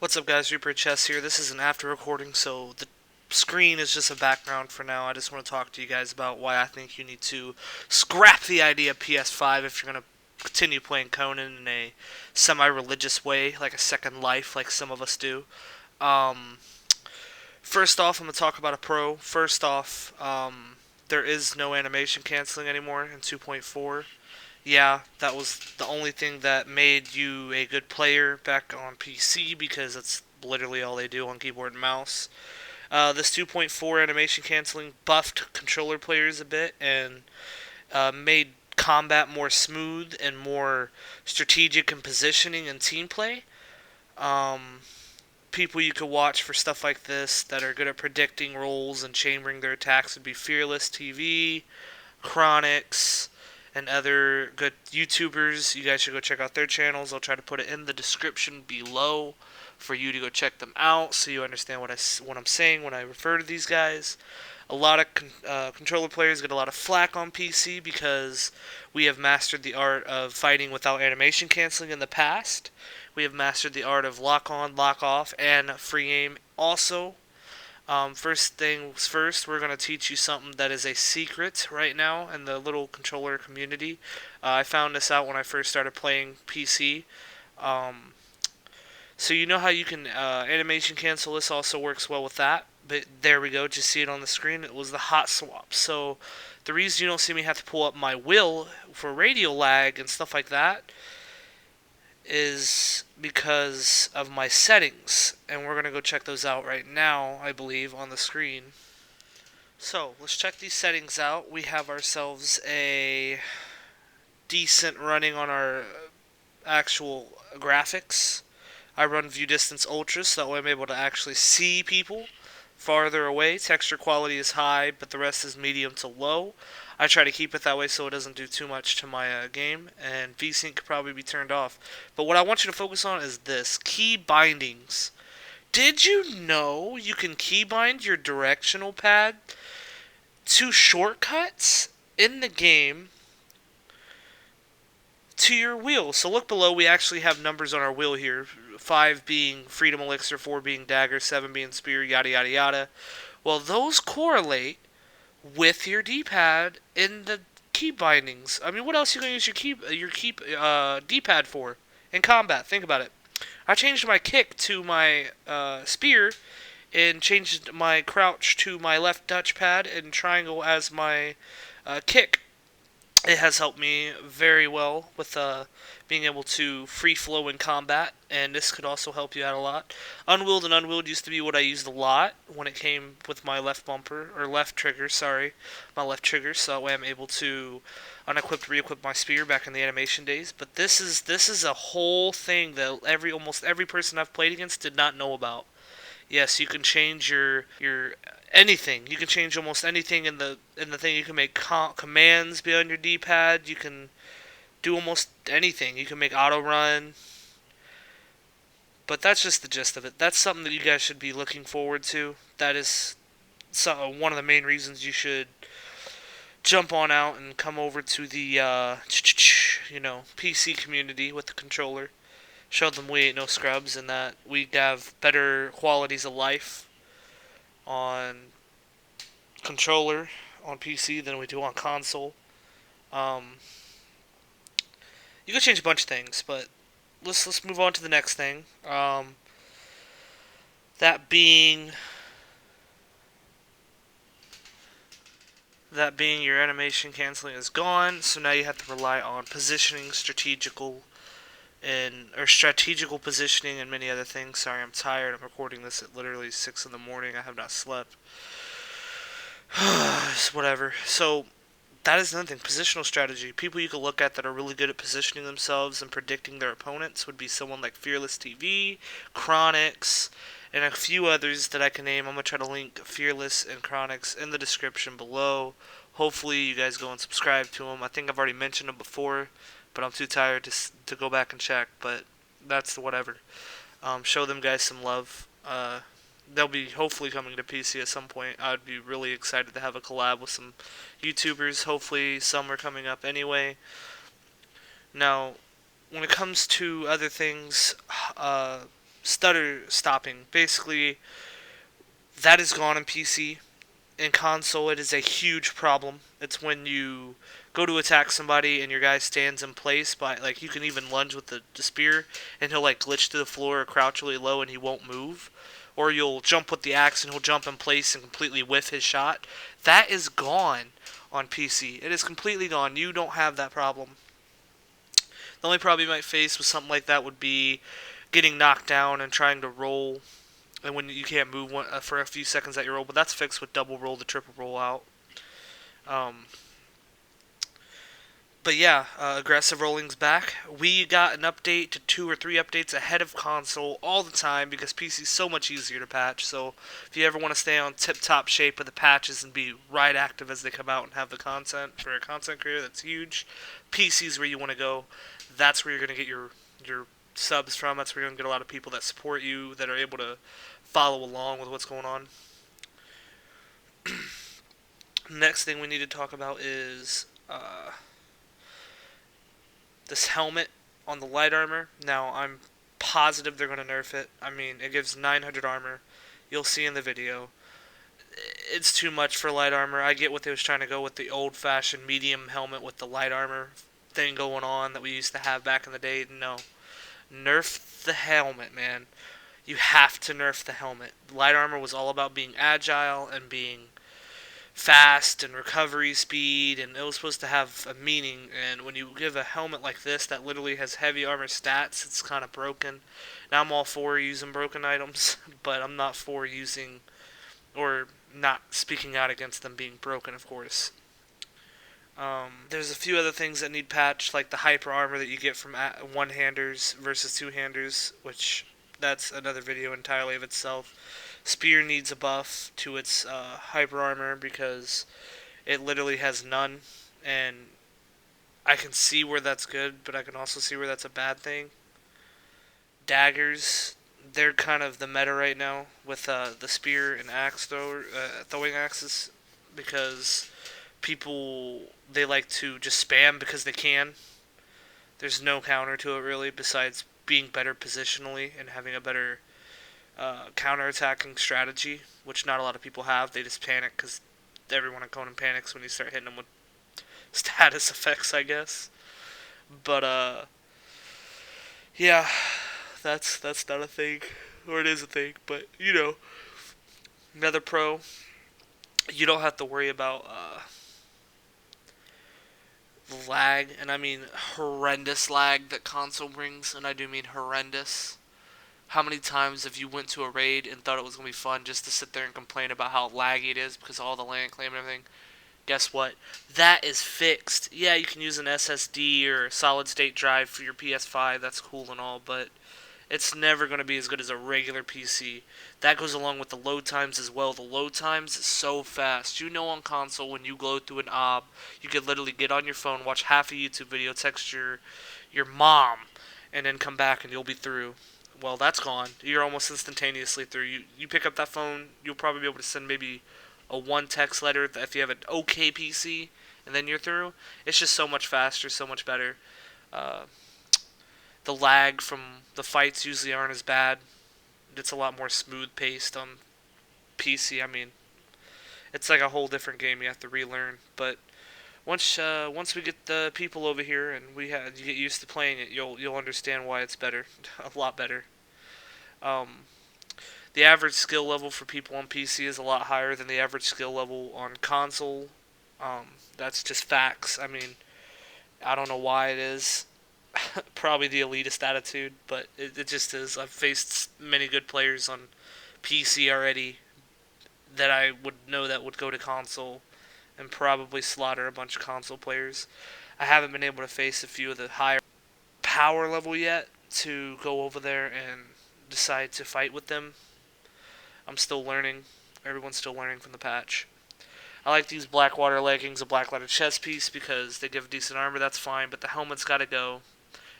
What's up, guys? Reaper Chess here. This is an after recording, so the screen is just a background for now. I just want to talk to you guys about why I think you need to scrap the idea of PS5 if you're going to continue playing Conan in a semi-religious way, like a second life, like some of us do. Um, First off, I'm going to talk about a pro. First off, there is no animation canceling anymore in 2.4. Yeah, that was the only thing that made you a good player back on PC because that's literally all they do on keyboard and mouse. This 2.4 animation canceling buffed controller players a bit and made combat more smooth and more strategic in positioning and team play. Um, People you could watch for stuff like this that are good at predicting rolls and chambering their attacks would be Fearless TV, Chronix, and other good YouTubers. You guys should go check out their channels. I'll try to put it in the description below for you to go check them out so you understand what I'm saying when I refer to these guys. A lot of controller players get a lot of flack on PC because we have mastered the art of fighting without animation canceling in the past. We have mastered the art of lock on, lock off, and free aim also. First things first, we're going to teach you something that is a secret right now in the little controller community. I found this out when I first started playing PC. Um, so you know how you can animation cancel. This also works well with that. But there we go. Just see it on the screen. It was the hot swap. So the reason you don't see me have to pull up my will for radio lag and stuff like that is because of my settings, and we're going to go check those out right now, I believe, on the screen. So, let's check these settings out. We have ourselves a decent running on our actual graphics. I run View Distance Ultra, so that way I'm able to actually see people farther away. Texture quality is high, but the rest is medium to low. I try to keep it that way so it doesn't do too much to my game, and VSync could probably be turned off. But what I want you to focus on is this: key bindings. Did you know you can keybind your directional pad to shortcuts in the game to your wheel? So look below, we actually have numbers on our wheel here. 5 being Freedom Elixir, 4 being Dagger, 7 being Spear, yada yada yada. Well, those correlate with your D-pad in the key bindings. I mean, what else are you going to use your D-pad for in combat? Think about it. I changed my kick to my spear and changed my crouch to my left touchpad and triangle as my kick. It has helped me very well with being able to free flow in combat, and this could also help you out a lot. Unwilled and unwilled used to be what I used a lot when it came with my left bumper, or left trigger, sorry, my left trigger, so that way I'm able to unequip, re-equip my spear back in the animation days. But this is a whole thing that almost every person I've played against did not know about. Yes, you can change your anything. You can change almost anything in the thing. You can make commands be on your D-pad. You can do almost anything. You can make auto run. But that's just the gist of it. That's something that you guys should be looking forward to. That is one of the main reasons you should jump on out and come over to the PC community with the controller. Show them we ain't no scrubs and that we have better qualities of life on controller on PC than we do on console. Um, you can change a bunch of things, but let's move on to the next thing. That being your animation canceling is gone, so now you have to rely on positioning, strategical positioning and many other things. Sorry, I'm tired. I'm recording this at literally 6 in the morning. I have not slept. Whatever. So that is another thing. Positional strategy. People you can look at that are really good at positioning themselves and predicting their opponents would be someone like Fearless TV, Chronix, and a few others that I can name. I'm going to try to link Fearless and Chronix in the description below. Hopefully you guys go and subscribe to them. I think I've already mentioned them before, but I'm too tired to go back and check. But that's whatever. Show them guys some love. They'll be hopefully coming to PC at some point. I'd be really excited to have a collab with some YouTubers. Hopefully some are coming up anyway. Now, when it comes to other things, stutter stopping. Basically, that is gone in PC. In console, it is a huge problem. It's when you go to attack somebody and your guy stands in place by, like, you can even lunge with the spear and he'll like glitch to the floor or crouch really low and he won't move. Or you'll jump with the axe and he'll jump in place and completely whiff his shot. That is gone on PC. It is completely gone. You don't have that problem. The only problem you might face with something like that would be getting knocked down and trying to roll, and when you can't move for a few seconds at your roll, but that's fixed with double roll to triple roll out. Um, but yeah, aggressive rolling's back. We got an update to 2 or 3 updates ahead of console all the time because PC's so much easier to patch. So if you ever want to stay on tip-top shape with the patches and be right active as they come out and have the content for a content creator, that's huge. PC's where you want to go. That's where you're going to get your subs from. That's where you're going to get a lot of people that support you, that are able to follow along with what's going on. Next thing we need to talk about is this helmet on the light armor. Now, I'm positive they're going to nerf it. I mean, it gives 900 armor. You'll see in the video. It's too much for light armor. I get what they was trying to go with the old-fashioned medium helmet with the light armor thing going on that we used to have back in the day. No. Nerf the helmet, man. You have to nerf the helmet. Light armor was all about being agile and being fast and recovery speed, and it was supposed to have a meaning. And when you give a helmet like this that literally has heavy armor stats, it's kind of broken. Now, I'm all for using broken items, but I'm not for using, or not speaking out against them being broken, of course. There's a few other things that need patched, like the hyper armor that you get from one-handers versus two-handers, which that's another video entirely of itself. Spear needs a buff to its hyper armor because it literally has none, and I can see where that's good, but I can also see where that's a bad thing. Daggers, they're kind of the meta right now with the spear and axe throwing axes, because people, they like to just spam because they can. There's no counter to it really besides being better positionally and having a better counter-attacking strategy, which not a lot of people have. They just panic because everyone in Conan panics when you start hitting them with status effects, I guess. But yeah, that's not a thing, or it is a thing, but you know, another pro. You don't have to worry about lag, and I mean horrendous lag that console brings, and I do mean horrendous. How many times have you went to a raid and thought it was going to be fun just to sit there and complain about how laggy it is because of all the land claim and everything? Guess what? That is fixed. Yeah, you can use an SSD or a solid state drive for your PS5, that's cool and all, but it's never going to be as good as a regular PC. That goes along with the load times as well. The load times is so fast. You know, on console, when you go through an OB, you could literally get on your phone, watch half a YouTube video, text your mom, and then come back and you'll be through. Well, that's gone. You're almost instantaneously through. You pick up that phone, you'll probably be able to send maybe a one text letter if you have an okay PC, and then you're through. It's just so much faster, so much better. The lag from the fights usually aren't as bad. It's a lot more smooth paced on PC. I mean, it's like a whole different game you have to relearn. But once we get the people over here and you get used to playing it, you'll understand why it's better, a lot better. The average skill level for people on PC is a lot higher than the average skill level on console. That's just facts. I mean, I don't know why it is. Probably the elitist attitude, but it just is. I've faced many good players on PC already that I would know that would go to console and probably slaughter a bunch of console players. I haven't been able to face a few of the higher power level yet to go over there and decide to fight with them. I'm still learning. Everyone's still learning from the patch. I like these Blackwater leggings, a black leather chest piece, because they give decent armor, that's fine, but the helmet's gotta go.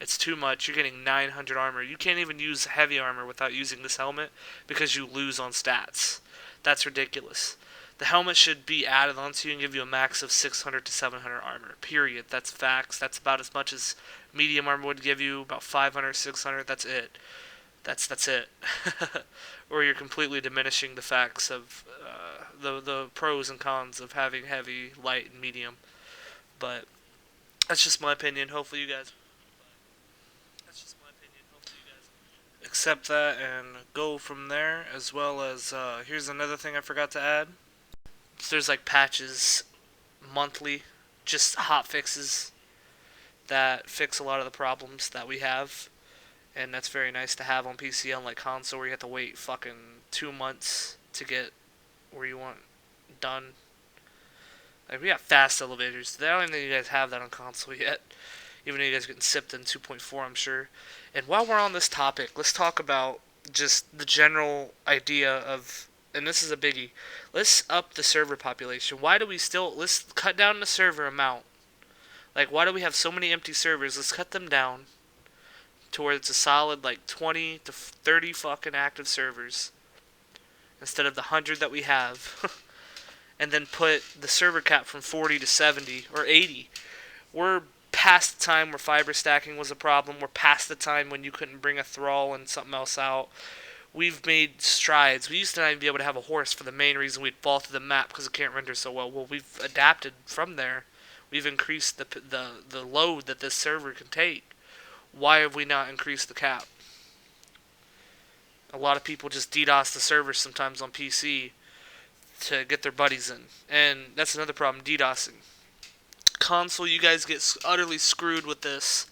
It's too much. You're getting 900 armor. You can't even use heavy armor without using this helmet because you lose on stats. That's ridiculous. The helmet should be added onto you and give you a max of 600 to 700 armor. Period. That's facts. That's about as much as medium armor would give you, about 500, 600. That's it. That's it. Or you're completely diminishing the facts of the pros and cons of having heavy, light, and medium. But that's just my opinion. Hopefully you guys accept that and go from there. As well as here's another thing I forgot to add. There's like patches monthly, just hot fixes that fix a lot of the problems that we have, and that's very nice to have on PC, unlike console where you have to wait fucking 2 months to get where you want done. Like, we got fast elevators. I don't even think you guys have that on console yet, even though you guys are getting sipped in 2.4, I'm sure. And while we're on this topic, let's talk about just the general idea of, and this is a biggie, let's up the server population. Why do we still, let's cut down the server amount. Like, why do we have so many empty servers? Let's cut them down to where it's a solid, like, 20 to 30 fucking active servers instead of the 100 that we have. And then put the server cap from 40 to 70 or 80. We're past the time where fiber stacking was a problem. We're past the time when you couldn't bring a thrall and something else out. We've made strides. We used to not even be able to have a horse for the main reason we'd fall through the map because it can't render so well. Well, we've adapted from there. We've increased the load that this server can take. Why have we not increased the cap? A lot of people just DDoS the server sometimes on PC to get their buddies in. And that's another problem, DDoSing. Console, you guys get utterly screwed with this.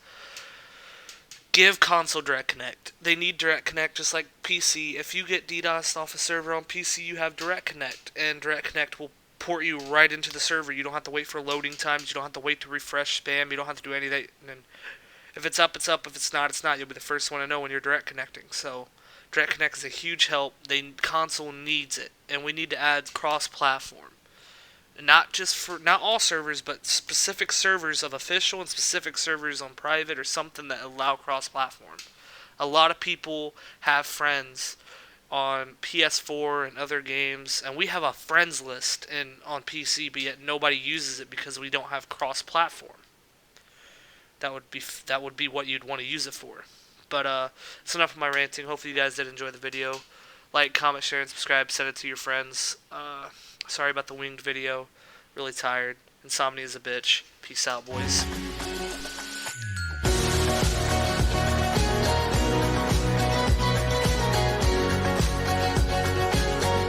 Give console direct connect. They need direct connect just like PC. If you get DDoSed off a server on PC, you have direct connect. And direct connect will port you right into the server. You don't have to wait for loading times. You don't have to wait to refresh spam. You don't have to do any of that. And if it's up, it's up. If it's not, it's not. You'll be the first one to know when you're direct connecting. So direct connect is a huge help. Console needs it, and we need to add cross-platform. Not just for, not all servers, but specific servers of official and specific servers on private or something that allow cross-platform. A lot of people have friends on PS4 and other games, and we have a friends list on PC, but yet nobody uses it because we don't have cross-platform. That would be what you'd want to use it for. But that's enough of my ranting. Hopefully you guys did enjoy the video. Like, comment, share, and subscribe. Send it to your friends. Sorry about the winged video. Really tired. Insomnia is a bitch. Peace out, boys.